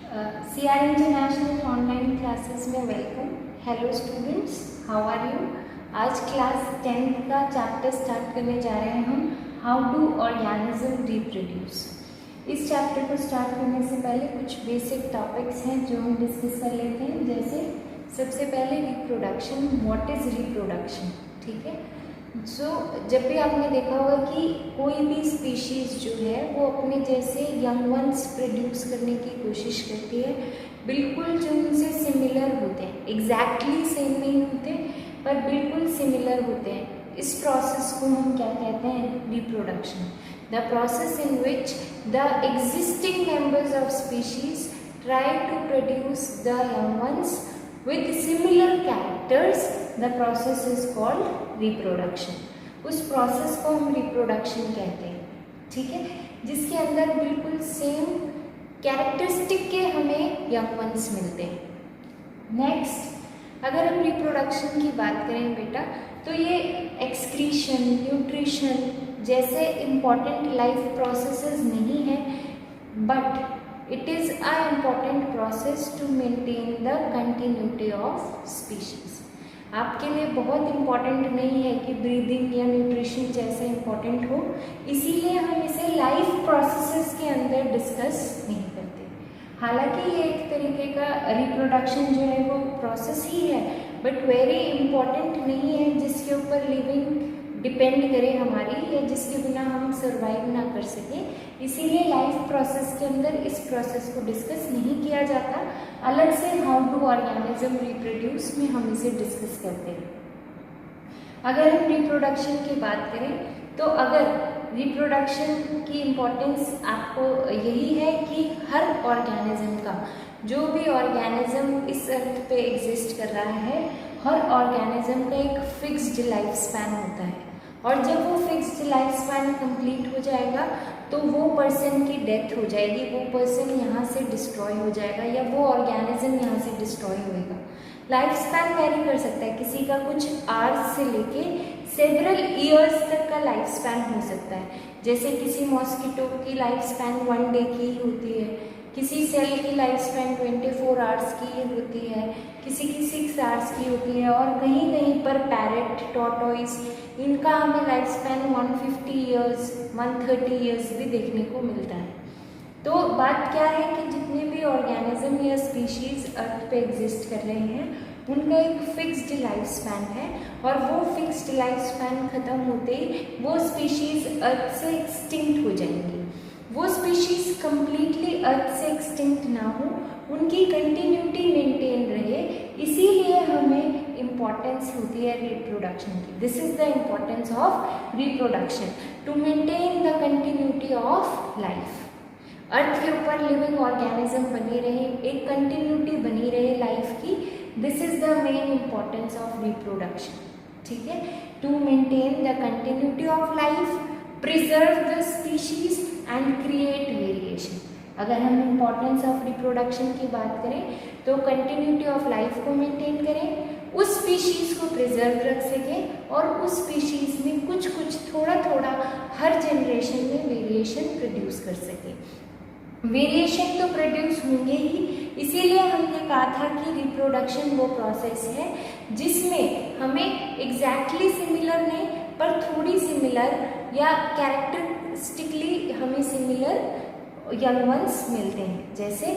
CR international online classes में welcome. Hello students, how are you. आज class 10th का chapter start करने जा रहे हैं हम, हाउ डू ऑर्गेनिज्म रिप्रोड्यूस। इस चैप्टर को स्टार्ट करने से पहले कुछ बेसिक टॉपिक्स हैं जो हम डिस्कस कर लेते हैं। जैसे सबसे पहले रिप्रोडक्शन, व्हाट इज़ रिप्रोडक्शन, ठीक है। जब भी आपने देखा होगा कि कोई भी स्पीशीज़ जो है वो अपने जैसे यंग वंस प्रोड्यूस करने की कोशिश करती है, बिल्कुल जो उनसे सिमिलर होते हैं, एग्जैक्टली सेम नहीं होते पर बिल्कुल सिमिलर होते हैं। इस प्रोसेस को हम क्या कहते हैं, reproduction. The process in which the existing members of species try to produce the young ones with similar characters, the process is called reproduction. उस प्रोसेस को हम रिप्रोडक्शन कहते हैं, ठीक है, जिसके अंदर बिल्कुल सेम कैरेक्टरिस्टिक के हमें यंग वंस मिलते हैं। नेक्स्ट, अगर हम रिप्रोडक्शन की बात करें बेटा, तो ये एक्सक्रीशन, न्यूट्रिशन जैसे इम्पॉर्टेंट लाइफ प्रोसेसेस नहीं है, but it is an important process to maintain the continuity of species. आपके लिए बहुत इम्पॉर्टेंट नहीं है कि ब्रीदिंग या न्यूट्रिशन जैसे इम्पॉर्टेंट हो, इसीलिए हम इसे लाइफ प्रोसेसेस के अंदर डिस्कस नहीं करते। हालांकि ये एक तरीके का रिप्रोडक्शन जो है वो प्रोसेस ही है, बट वेरी इम्पॉर्टेंट नहीं है जिसके ऊपर लिविंग डिपेंड करे हमारी, या जिसके बिना हम सर्वाइव ना कर सकें। इसीलिए लाइफ प्रोसेस के अंदर इस प्रोसेस को डिस्कस नहीं किया जाता। अलग से हाउ डू ऑर्गेनिज्म रिप्रोड्यूस में हम इसे डिस्कस करते हैं। अगर हम रिप्रोडक्शन की बात करें तो अगर रिप्रोडक्शन की इम्पोर्टेंस आपको यही है कि हर ऑर्गेनिज्म का, जो भी ऑर्गेनिज्म इस अर्थ पे एग्जिस्ट कर रहा है, हर ऑर्गेनिज्म का एक फिक्स्ड लाइफ स्पैन होता है, और जब वो फिक्स्ड लाइफ स्पैन कंप्लीट हो जाएगा तो वो पर्सन की डेथ हो जाएगी, वो पर्सन यहाँ से डिस्ट्रॉय हो जाएगा, या वो ऑर्गेनिज्म यहाँ से डिस्ट्रॉय होएगा। लाइफ स्पैन वेरी कर सकता है, किसी का कुछ आवर्स से लेके सेवरल ईयर्स तक का लाइफ स्पैन हो सकता है। जैसे किसी मॉस्किटो की लाइफ स्पैन 1 डे की होती है, किसी सेल की लाइफ स्पैन 24 आवर्स की होती है, किसी की 6 आवर्स की होती है, और कहीं कहीं पर पैरेट, टॉर्टोइस, इनका हमें लाइफ स्पैन 150 ईयर्स, 130 ईयर्स भी देखने को मिलता है। तो बात क्या है कि जितने भी ऑर्गेनिज्म या स्पीशीज अर्थ पे एग्जिस्ट कर रहे हैं, उनका एक फिक्स्ड लाइफ स्पैन है, और वो फिक्स्ड लाइफ स्पैन ख़त्म होते ही वो स्पीशीज अर्थ से एक्सटिंक्ट हो जाएंगी। वो स्पीशीज कंप्लीटली अर्थ से एक्सटिंक्ट ना हो, उनकी कंटिन्यूटी मेंटेन रहे, इसीलिए हमें इम्पॉर्टेंस होती है रिप्रोडक्शन की। This is the importance of reproduction, to maintain the continuity of life. Earth के ऊपर लिविंग ऑर्गेनिज्म बनी रहे, एक कंटिन्यूटी बनी रहे लाइफ की, this is the main importance of reproduction, ठीक है। To maintain the continuity of life, preserve the species and create variation. अगर हम इम्पॉर्टेंस ऑफ रिप्रोडक्शन की बात करें तो कंटिन्यूटी ऑफ लाइफ को मेंटेन करें, उस स्पीशीज को प्रिजर्व रख सकें, और उस स्पीशीज में कुछ कुछ थोड़ा थोड़ा हर जनरेशन में वेरिएशन प्रोड्यूस कर सकें। वेरिएशन तो प्रोड्यूस होंगे ही, इसीलिए हमने कहा था कि रिप्रोडक्शन वो प्रोसेस है जिसमें हमें एग्जैक्टली सिमिलर नहीं पर थोड़ी सिमिलर या कैरेक्टरिस्टिकली हमें सिमिलर यंग वंस मिलते हैं। जैसे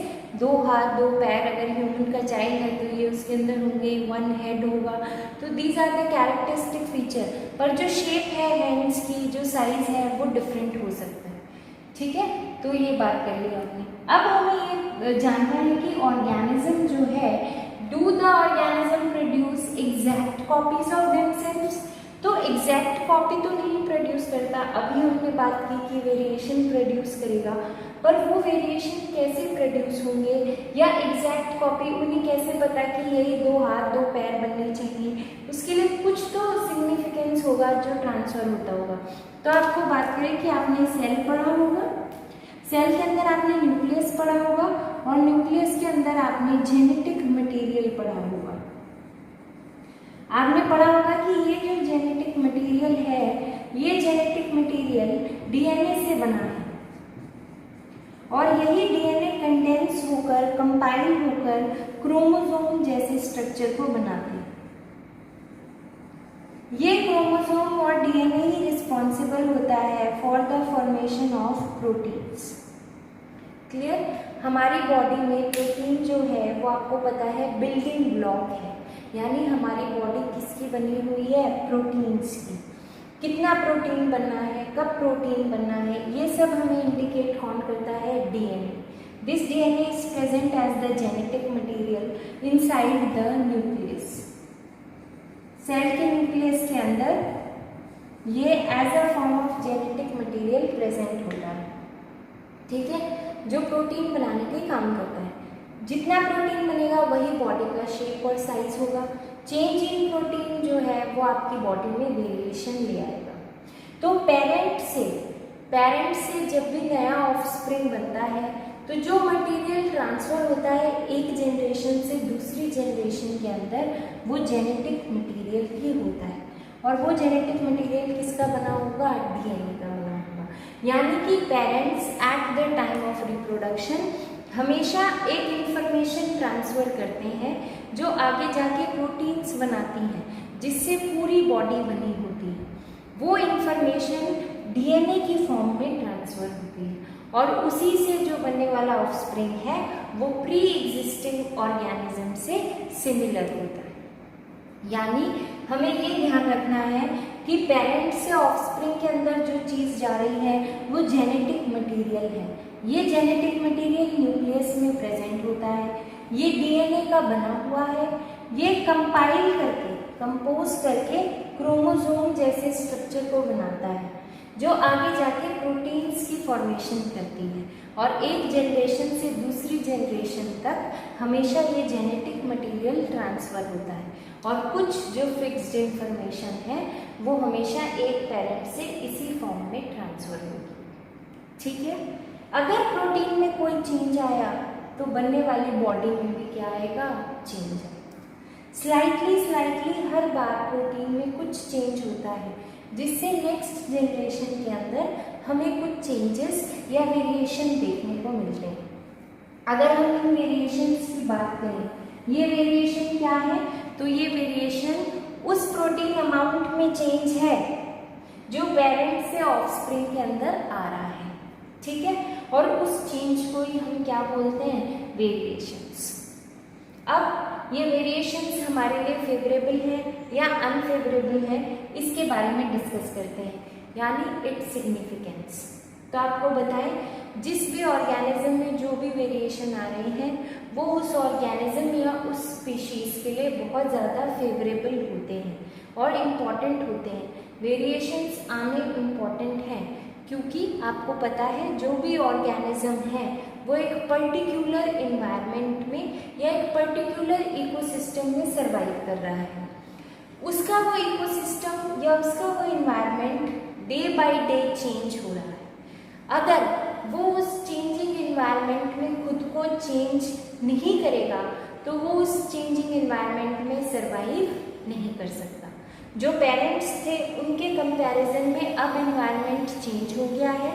2 हाथ 2 पैर, अगर ह्यूमन का चाइल्ड है तो ये उसके अंदर होंगे, 1 हेड होगा, तो these are the characteristic feature, पर जो शेप है हैंड्स की, जो साइज है वो डिफरेंट हो सकता है, ठीक है। तो ये बात कर ली आपने। अब हमें ये जानना है कि ऑर्गेनिज्म जो है, do the organism produce exact copies of themselves. तो एग्जैक्ट कॉपी तो नहीं प्रोड्यूस करता, अभी हमने बात की कि वेरिएशन प्रोड्यूस करेगा, पर वो वेरिएशन कैसे प्रोड्यूस होंगे, या एग्जैक्ट कॉपी उन्हें कैसे पता कि यही 2 हाथ 2 पैर बनने चाहिए, उसके लिए कुछ तो सिग्निफिकेंस होगा जो ट्रांसफर होता होगा। तो आपको बात करें कि आपने सेल पढ़ा होगा, सेल के अंदर आपने न्यूक्लियस पढ़ा होगा, और न्यूक्लियस के अंदर आपने जेनेटिक मटेरियल पढ़ा होगा। आपने पढ़ा होगा कि ये जो जेनेटिक मटेरियल है, ये जेनेटिक मटेरियल डीएनए से बना है, और यही डीएनए कंडेंस होकर, कंपाइल होकर क्रोमोसोम जैसे स्ट्रक्चर को बनाते हैं। ये क्रोमोसोम और डीएनए ही रिस्पॉन्सिबल होता है for the formation of proteins. Clear? हमारी बॉडी में प्रोटीन जो है वो आपको पता है बिल्डिंग ब्लॉक है, यानी हमारी बॉडी किसकी बनी हुई है? प्रोटीन्स की। कितना प्रोटीन बनना है, कब प्रोटीन बनना है, ये सब हमें इंडिकेट कौन करता है? DNA. This DNA is present as the genetic material inside the nucleus. Cell के न्यूक्लियस के अंदर ये as a form of genetic material present होता है। ठीक है, जो प्रोटीन बनाने के काम करता है। जितना प्रोटीन बनेगा वही बॉडी का शेप और साइज होगा। चेंज इन प्रोटीन जो है वो आपकी बॉडी में वेरिएशन ले आएगा। तो पेरेंट से जब भी नया ऑफस्प्रिंग बनता है तो जो मटेरियल ट्रांसफर होता है एक जनरेशन से दूसरी जनरेशन के अंदर, वो जेनेटिक मटेरियल ही होता है। और वो जेनेटिक मटेरियल किसका बना होगा? डीएनए का बना होगा। यानी कि parents at the time of reproduction हमेशा एक इंफॉर्मेशन ट्रांसफर करते हैं जो आगे जाके प्रोटीन्स बनाती हैं, जिससे पूरी बॉडी बनी होती है। वो इंफॉर्मेशन डीएनए की फॉर्म में ट्रांसफर होती है और उसी से जो बनने वाला ऑफस्प्रिंग है वो प्री एग्जिस्टिंग ऑर्गेनिज्म से सिमिलर होता है। यानी हमें ये ध्यान रखना है कि पेरेंट से ऑफस्प्रिंग के अंदर जो चीज़ जा रही है वो जेनेटिक मटेरियल है। ये जेनेटिक मटेरियल न्यूक्लियस में प्रेजेंट होता है, ये डीएनए का बना हुआ है, ये कंपाइल करके, कंपोज करके क्रोमोसोम जैसे स्ट्रक्चर को बनाता है जो आगे जाके प्रोटीन्स की फॉर्मेशन करती है। और एक जनरेशन से दूसरी जनरेशन तक हमेशा ये जेनेटिक मटेरियल ट्रांसफ़र होता है और कुछ जो फिक्स्ड इंफॉर्मेशन है वो हमेशा एक पेरेंट से इसी फॉर्म में ट्रांसफ़र होगी। ठीक है, अगर प्रोटीन में कोई चेंज आया तो बनने वाली बॉडी में भी क्या आएगा? चेंज आएगा। स्लाइटली हर बार प्रोटीन में कुछ चेंज होता है जिससे नेक्स्ट जनरेशन के अंदर हमें कुछ चेंजेस या वेरिएशन देखने को मिलते हैं। अगर हम इन वेरिएशंस की बात करें, ये वेरिएशन क्या है? तो ये वेरिएशन उस प्रोटीन अमाउंट में चेंज है जो पेरेंट से ऑफस्प्रिंग के अंदर आ रहा है। ठीक है, और उस चेंज को ही हम क्या बोलते हैं? वेरिएशंस। अब ये वेरिएशंस हमारे लिए फेवरेबल है या अनफेवरेबल है, इसके बारे में डिस्कस करते हैं, यानी इट्स सिग्निफिकेंस। तो आपको बताएं, जिस भी ऑर्गेनिज्म में जो भी वेरिएशन आ रही है वो उस ऑर्गेनिज्म या उस स्पीशीज़ के लिए बहुत ज़्यादा फेवरेबल होते हैं और इम्पॉर्टेंट होते हैं। वेरिएशंस आने इम्पॉर्टेंट हैं क्योंकि आपको पता है जो भी ऑर्गेनिज्म है वो एक पर्टिकुलर एनवायरनमेंट में या एक पर्टिकुलर इकोसिस्टम में सर्वाइव कर रहा है। उसका वो इकोसिस्टम या उसका वो environment day by day change हो रहा है। अगर वो उस चेंजिंग एनवायरनमेंट में खुद को चेंज नहीं करेगा तो वो उस चेंजिंग एनवायरनमेंट में सर्वाइव नहीं कर सकता। जो पेरेंट्स थे उनके कंपैरिजन में अब एनवायरनमेंट चेंज हो गया है,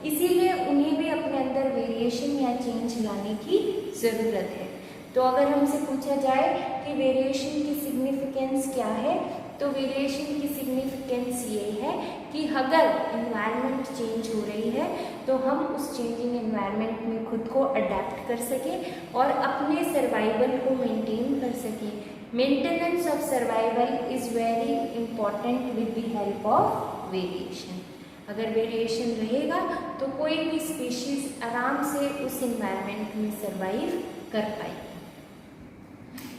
इसीलिए उन्हें भी अपने अंदर वेरिएशन या चेंज लाने की ज़रूरत है। तो अगर हमसे पूछा जाए कि वेरिएशन की सिग्निफिकेंस क्या है, तो वेरिएशन की सिग्निफिकेंस ये है कि अगर एनवायरनमेंट चेंज हो रही है तो हम उस चेंजिंग एनवायरनमेंट में खुद को अडेप्ट कर सकें और अपने सर्वाइवल को मेंटेन कर सकें। Maintenance of survival is very important with the help of variation. अगर वेरिएशन रहेगा तो कोई भी स्पीशीज आराम से उस एनवायरनमेंट में सर्वाइव कर पाएगी।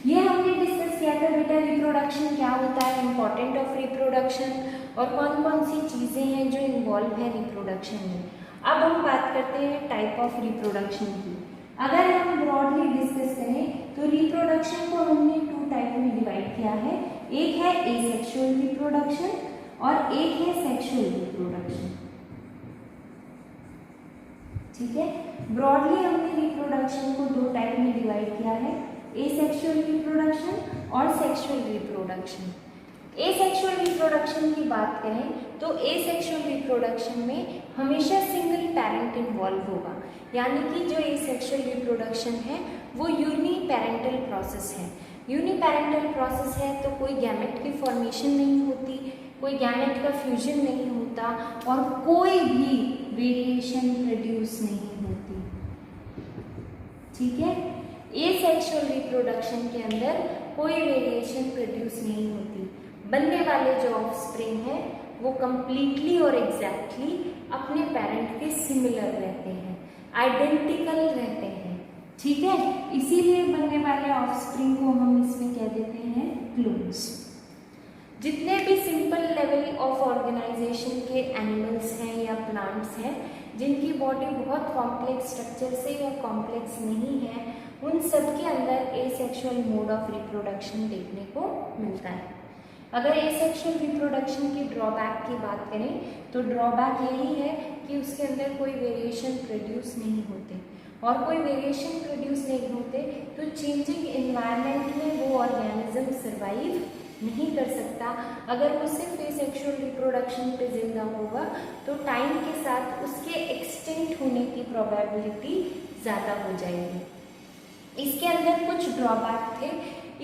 ये हमने डिस्कस किया था बेटा रिप्रोडक्शन क्या होता है, इम्पॉर्टेंट ऑफ रिप्रोडक्शन और कौन कौन सी चीज़ें हैं जो इन्वॉल्व है रिप्रोडक्शन में। अब हम बात करते हैं टाइप ऑफ रिप्रोडक्शन की। अगर हम ब्रॉडली डिस्कस करें तो रिप्रोडक्शन को हमने 2 टाइप में डिवाइड किया है। एक है एसेक्सुअल रिप्रोडक्शन और एक है सेक्सुअल रिप्रोडक्शन। ठीक है, ब्रॉडली हमने रिप्रोडक्शन को 2 टाइप में डिवाइड किया है, एसेक्सुअल रिप्रोडक्शन और सेक्सुअल रिप्रोडक्शन। एसेक्सुअल रिप्रोडक्शन की बात करें तो एसेक्सुअल रिप्रोडक्शन में हमेशा सिंगल पेरेंट इन्वॉल्व होगा, यानी कि जो एसेक्सुअल रिप्रोडक्शन है वो यूनिपेरेंटल प्रोसेस है। यूनिपेरेंटल प्रोसेस है तो कोई गैमेट की फॉर्मेशन नहीं होती, कोई गैमेट का फ्यूजन नहीं होता और कोई भी वेरिएशन प्रोड्यूस नहीं होती। ठीक है, एसेक्सुअल रिप्रोडक्शन के अंदर कोई वेरिएशन प्रोड्यूस नहीं होती। बनने वाले जो ऑफस्प्रिंग है वो कंप्लीटली और एग्जैक्टली अपने पेरेंट के सिमिलर रहते हैं, आइडेंटिकल रहते हैं। ठीक है, इसीलिए बनने वाले ऑफस्प्रिंग को हम इसमें कह देते हैं क्लोन्स। जितने भी सिंपल लेवल ऑफ ऑर्गेनाइजेशन के एनिमल्स हैं या प्लांट्स हैं जिनकी बॉडी बहुत कॉम्प्लेक्स स्ट्रक्चर से या कॉम्प्लेक्स नहीं है, उन सब के अंदर एसेक्सुअल मोड ऑफ रिप्रोडक्शन देखने को मिलता है। अगर एसेक्सुअल रिप्रोडक्शन की ड्रॉबैक की बात करें तो ड्रॉबैक यही है कि उसके अंदर कोई वेरिएशन प्रोड्यूस नहीं होते, और कोई वेरिएशन प्रोड्यूस नहीं होते तो चेंजिंग एनवायरनमेंट में वो ऑर्गेनिज्म सर्वाइव नहीं कर सकता। अगर वो सिर्फ एसेक्सुअल रिप्रोडक्शन पे जिंदा होगा तो टाइम के साथ उसके एक्सटिंक्ट होने की प्रोबेबिलिटी ज़्यादा हो जाएगी। इसके अंदर कुछ ड्रॉबैक थे,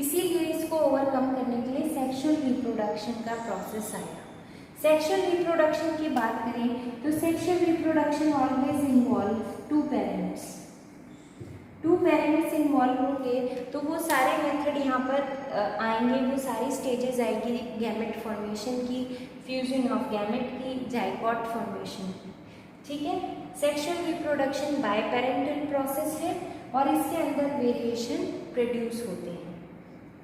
इसीलिए इसको ओवरकम करने के लिए सेक्सुअल रिप्रोडक्शन का प्रोसेस आया। सेक्सुअल रिप्रोडक्शन की बात करें तो sexual reproduction always involve two parents. Two parents involve होंगे तो वो सारे मेथड यहाँ पर आएंगे, वो सारी स्टेजेस आएगी गैमेट फॉर्मेशन की, फ्यूजन ऑफ गैमेट की, जाइगोट फॉर्मेशन की। ठीक है, sexual reproduction by parental process है और इसके अंदर वेरिएशन प्रोड्यूस होते हैं।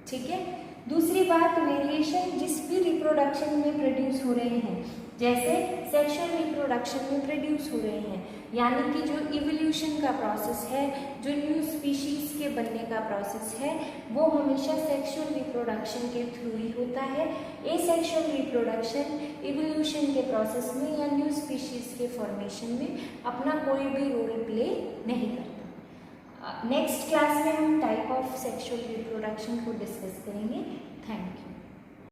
ठीक है, दूसरी बात, वेरिएशन जिस भी रिप्रोडक्शन में प्रोड्यूस हो रहे हैं, जैसे सेक्सुअल रिप्रोडक्शन में प्रोड्यूस हो रहे हैं, यानी कि जो इवोल्यूशन का प्रोसेस है, जो न्यू स्पीशीज के बनने का प्रोसेस है, वो हमेशा सेक्सुअल रिप्रोडक्शन के थ्रू ही होता है। एसेक्सुअल रिप्रोडक्शन इवोल्यूशन के प्रोसेस में या न्यू स्पीशीज के फॉर्मेशन में अपना कोई भी रोल प्ले नहीं करता। नेक्स्ट क्लास में हम टाइप ऑफ सेक्सुअल रिप्रोडक्शन को डिस्कस करेंगे। Thank you.